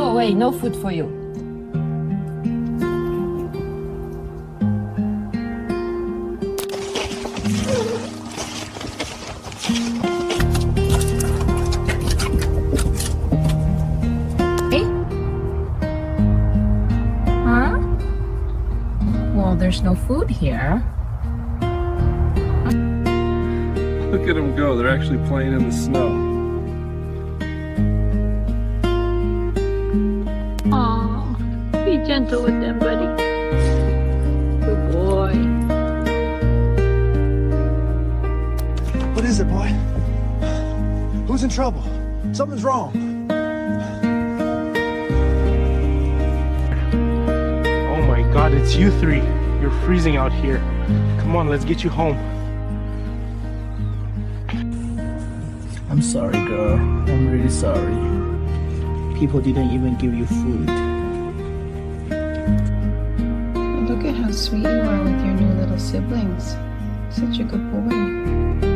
go away. No food for you. Hey? Huh? Well, there's no food here. Look at them go. They're actually playing in the snow. Aw, be gentle with them, buddy. Good boy. What is it, boy? Who's in trouble? Something's wrong. Oh my God, it's you three. You're freezing out here. Come on, let's get you home. I'm sorry, girl. I'm really sorry. People didn't even give you food. Look at how sweet you are with your new little siblings. Such a good boy.